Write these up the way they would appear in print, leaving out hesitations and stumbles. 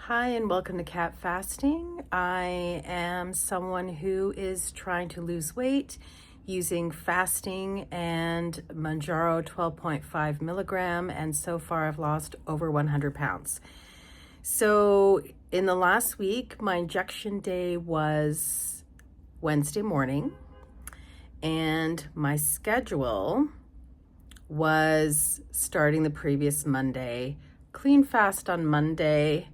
Hi, and welcome to Cat Fasting. I am someone who is trying to lose weight using fasting and Manjaro 12.5 milligram, and so far I've lost over 100 pounds. So in the last week, my injection day was Wednesday morning, and my schedule was starting the previous Monday, clean fast on Monday.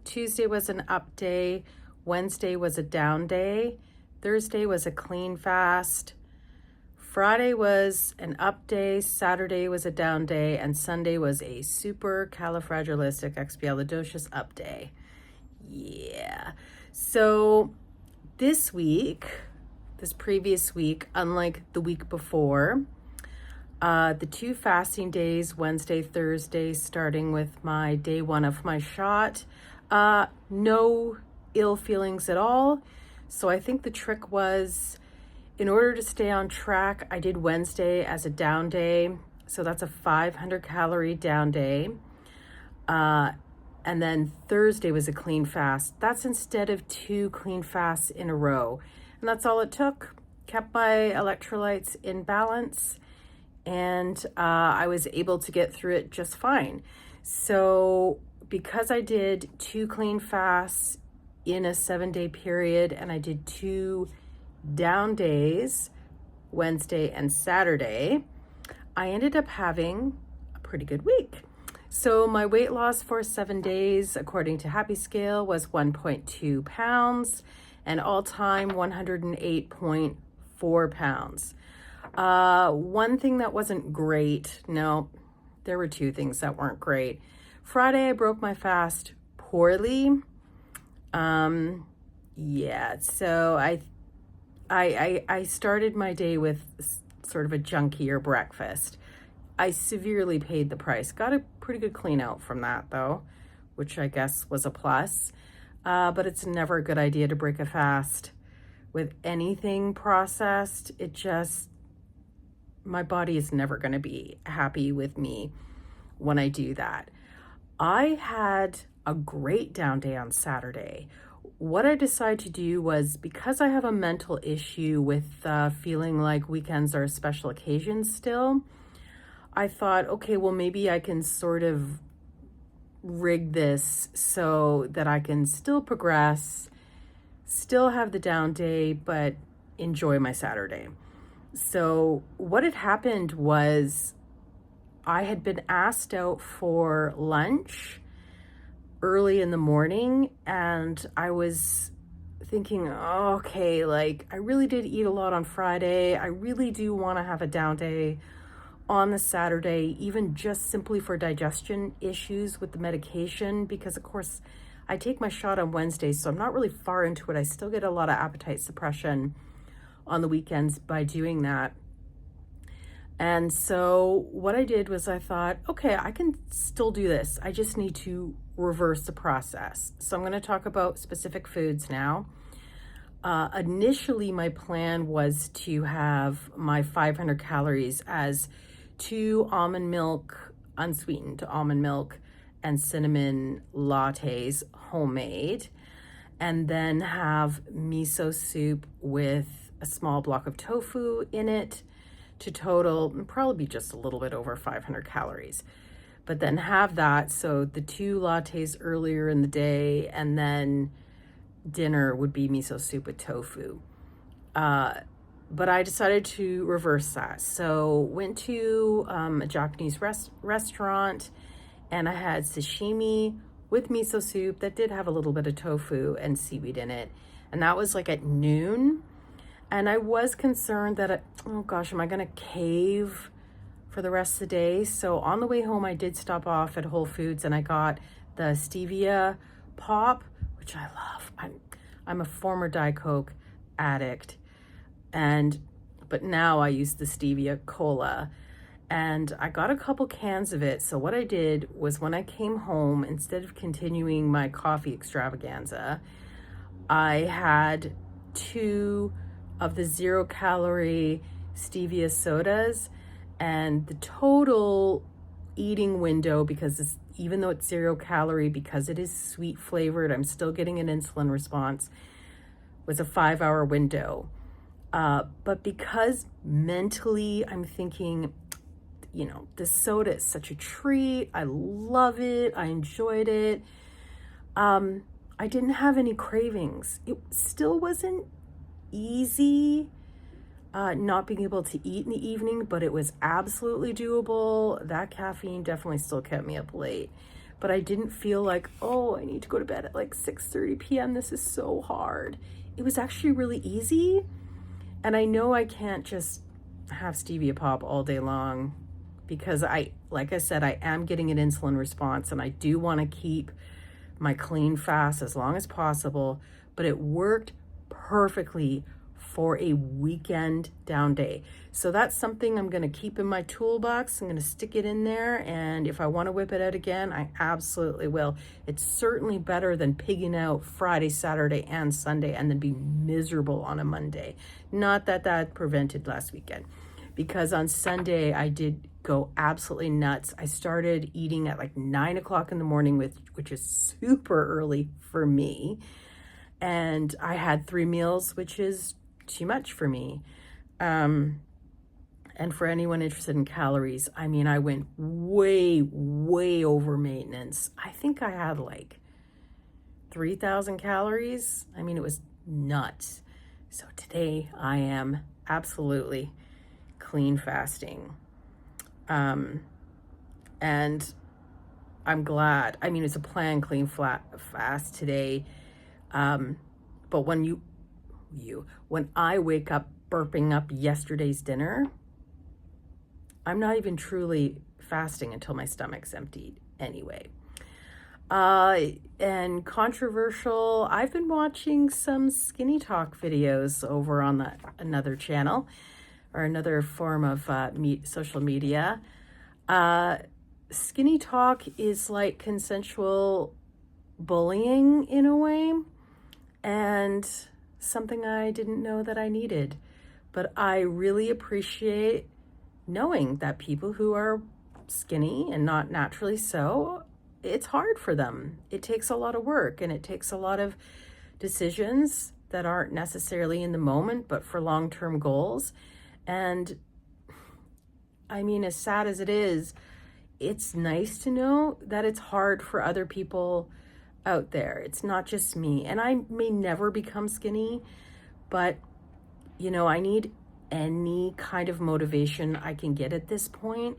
Tuesday was an up day, Wednesday was a down day, Thursday was a clean fast, Friday was an up day, Saturday was a down day, and Sunday was a supercalifragilisticexpialidocious up day. Yeah. So this previous week, unlike the week before, the two fasting days, Wednesday, Thursday, starting with my day one of my shot, no ill feelings at all. So I think the trick was, in order to stay on track, I did Wednesday as a down day. So that's a 500 calorie down day. And then Thursday was a clean fast. That's instead of 2 clean fasts in a row. And that's all it took. Kept my electrolytes in balance, and I was able to get through it just fine. So because I did 2 clean fasts in a 7-day period, and I did 2 down days, Wednesday and Saturday, I ended up having a pretty good week. So my weight loss for 7 days, according to Happy Scale, was 1.2 pounds, and all-time 108.4 pounds. One thing that wasn't great, no, there were 2 things that weren't great. Friday, I broke my fast poorly. So I started my day with sort of a junkier breakfast. I severely paid the price. Got a pretty good clean out from that though, which I guess was a plus. But it's never a good idea to break a fast with anything processed. My body is never going to be happy with me when I do that. I had a great down day on Saturday. What I decided to do was, because I have a mental issue with feeling like weekends are special occasions still, I thought, okay, well, maybe I can sort of rig this so that I can still progress, still have the down day, but enjoy my Saturday. So what had happened was, I had been asked out for lunch early in the morning, and I was thinking, okay, like I really did eat a lot on Friday. I really do want to have a down day on the Saturday, even just simply for digestion issues with the medication, because of course I take my shot on Wednesday, so I'm not really far into it. I still get a lot of appetite suppression on the weekends by doing that. And so what I did was, I thought, okay, I can still do this. I just need to reverse the process. So I'm going to talk about specific foods now. Initially, my plan was to have my 500 calories as 2 almond milk, unsweetened almond milk, and cinnamon lattes, homemade, and then have miso soup with a small block of tofu in it, to total probably be just a little bit over 500 calories. But then have that, so the 2 lattes earlier in the day, and then dinner would be miso soup with tofu. But I decided to reverse that. So went to a Japanese restaurant, and I had sashimi with miso soup that did have a little bit of tofu and seaweed in it. And that was like at noon. And I was concerned that, oh gosh, am I going to cave for the rest of the day? So on the way home, I did stop off at Whole Foods, and I got the stevia pop, which I love. I'm a former Diet Coke addict, but now I use the stevia cola, and I got a couple cans of it. So what I did was, when I came home, instead of continuing my coffee extravaganza, I had 2 of the 0-calorie stevia sodas, and the total eating window, because even though it's 0 calorie, because it is sweet flavored, I'm still getting an insulin response, was a 5-hour window. But because mentally I'm thinking, this soda is such a treat. I love it. I enjoyed it. I didn't have any cravings. It still wasn't easy not being able to eat in the evening, but it was absolutely doable. That caffeine definitely still kept me up late. But I didn't feel like, oh, I need to go to bed at like 6:30 p.m. This is so hard. It was actually really easy. And I know I can't just have stevia pop all day long because like I said, I am getting an insulin response and I do want to keep my clean fast as long as possible, but it worked perfectly for a weekend down day. So that's something I'm going to keep in my toolbox. I'm going to stick it in there, and if I want to whip it out again, I absolutely will. It's certainly better than pigging out Friday, Saturday, and Sunday and then be miserable on a Monday. Not that that prevented last weekend, because on Sunday I did go absolutely nuts. I started eating at like 9 o'clock in the morning, which is super early for me. And I had 3 meals, which is too much for me. And for anyone interested in calories, I mean, I went way, way over maintenance. I think I had like 3,000 calories. I mean, it was nuts. So today I am absolutely clean fasting. And I'm glad. I mean, it's a planned clean fast today. But when when I wake up burping up yesterday's dinner, I'm not even truly fasting until my stomach's emptied anyway. And controversial, I've been watching some skinny talk videos over on another channel or another form of social media. Skinny talk is like consensual bullying in a way, and something I didn't know that I needed. But I really appreciate knowing that people who are skinny and not naturally so, it's hard for them. It takes a lot of work, and it takes a lot of decisions that aren't necessarily in the moment, but for long-term goals. And I mean, as sad as it is, it's nice to know that it's hard for other people out there. It's not just me. And I may never become skinny, but I need any kind of motivation I can get at this point.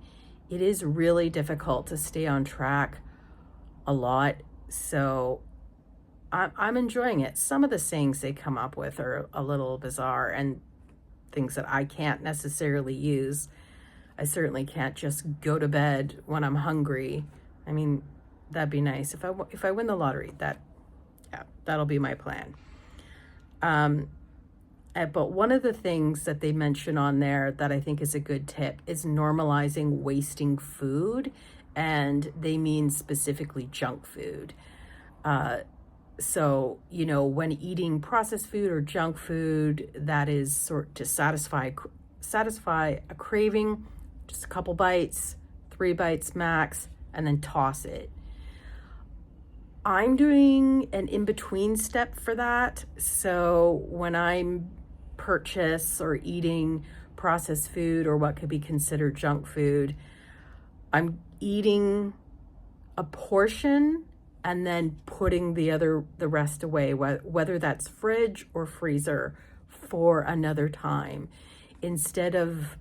It is really difficult to stay on track a lot. So I'm enjoying it. Some of the sayings they come up with are a little bizarre and things that I can't necessarily use. I certainly can't just go to bed when I'm hungry. I mean, that'd be nice. If I win the lottery, that'll be my plan. But one of the things that they mention on there that I think is a good tip is normalizing wasting food, and they mean specifically junk food. So, when eating processed food or junk food, that is sort to satisfy a craving, just a couple bites, 3 bites max, and then toss it. I'm doing an in-between step for that. So when I'm purchase or eating processed food or what could be considered junk food, I'm eating a portion and then putting the rest away, whether that's fridge or freezer, for another time, instead of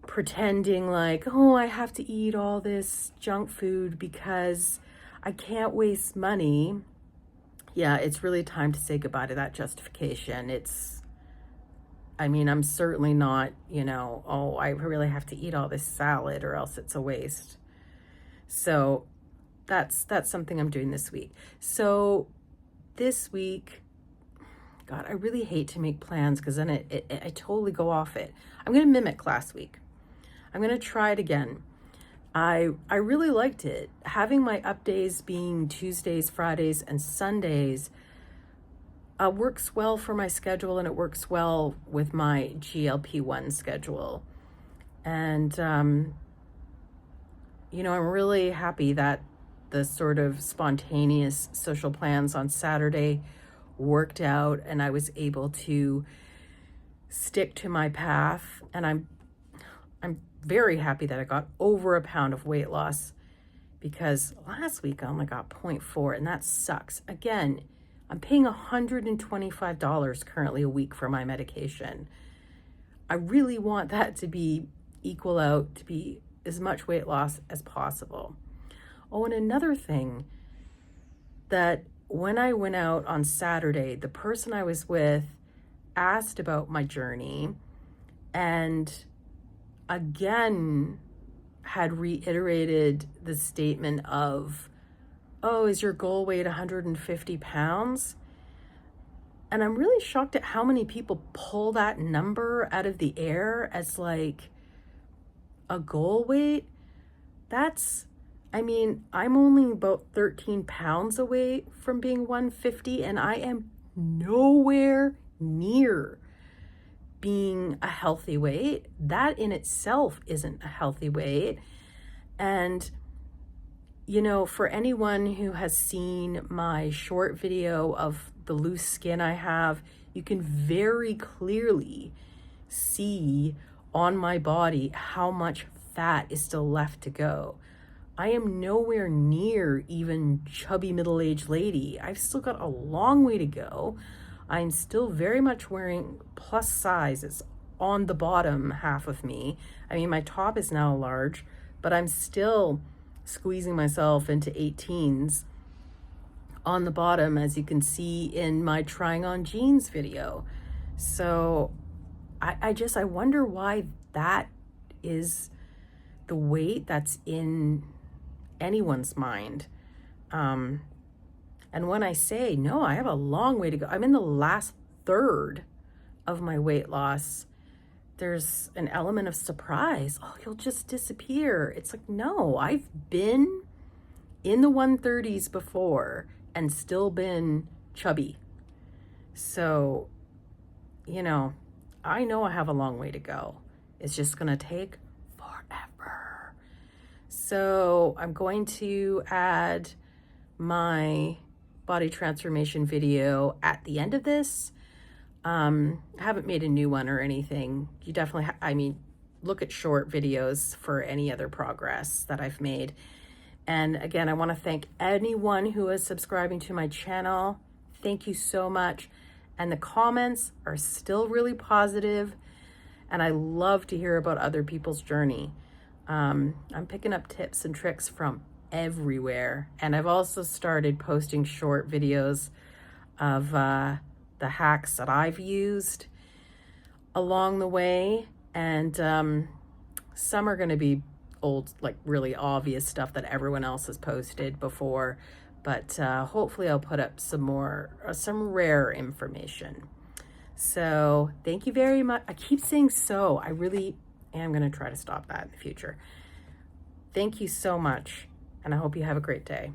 pretending like, oh, I have to eat all this junk food because I can't waste money. Yeah, it's really time to say goodbye to that justification. I'm certainly not, oh, I really have to eat all this salad or else it's a waste. So that's something I'm doing this week. So this week, God, I really hate to make plans because then I totally go off it. I'm going to mimic last week. I'm going to try it again. I really liked it. Having my up days being Tuesdays, Fridays, and Sundays works well for my schedule, and it works well with my GLP-1 schedule. And, I'm really happy that the sort of spontaneous social plans on Saturday worked out, and I was able to stick to my path. And I'm very happy that I got over a pound of weight loss, because last week I only got 0.4, and that sucks. Again, I'm paying $125 currently a week for my medication. I really want that to be equal out, to be as much weight loss as possible. Oh, and another thing, that when I went out on Saturday, the person I was with asked about my journey, and again had reiterated the statement of, oh, is your goal weight 150 pounds? And I'm really shocked at how many people pull that number out of the air as like a goal weight. I'm only about 13 pounds away from being 150, and I am nowhere near being a healthy weight. That in itself isn't a healthy weight. And, for anyone who has seen my short video of the loose skin I have, you can very clearly see on my body how much fat is still left to go. I am nowhere near even chubby middle-aged lady. I've still got a long way to go. I'm still very much wearing plus sizes on the bottom half of me. My top is now large, but I'm still squeezing myself into 18s on the bottom, as you can see in my trying on jeans video. So I wonder why that is the weight that's in anyone's mind. And when I say, no, I have a long way to go, I'm in the last third of my weight loss, there's an element of surprise. Oh, you'll just disappear. It's like, no, I've been in the 130s before and still been chubby. So, I know I have a long way to go. It's just going to take forever. So I'm going to add my body transformation video at the end of this. I haven't made a new one or anything. You definitely, look at short videos for any other progress that I've made. And again, I want to thank anyone who is subscribing to my channel. Thank you so much. And the comments are still really positive, and I love to hear about other people's journey. I'm picking up tips and tricks from everywhere. And I've also started posting short videos of the hacks that I've used along the way. And some are going to be old, like really obvious stuff that everyone else has posted before. But hopefully I'll put up some rare information. So thank you very much. I keep saying so. I really am going to try to stop that in the future. Thank you so much, and I hope you have a great day.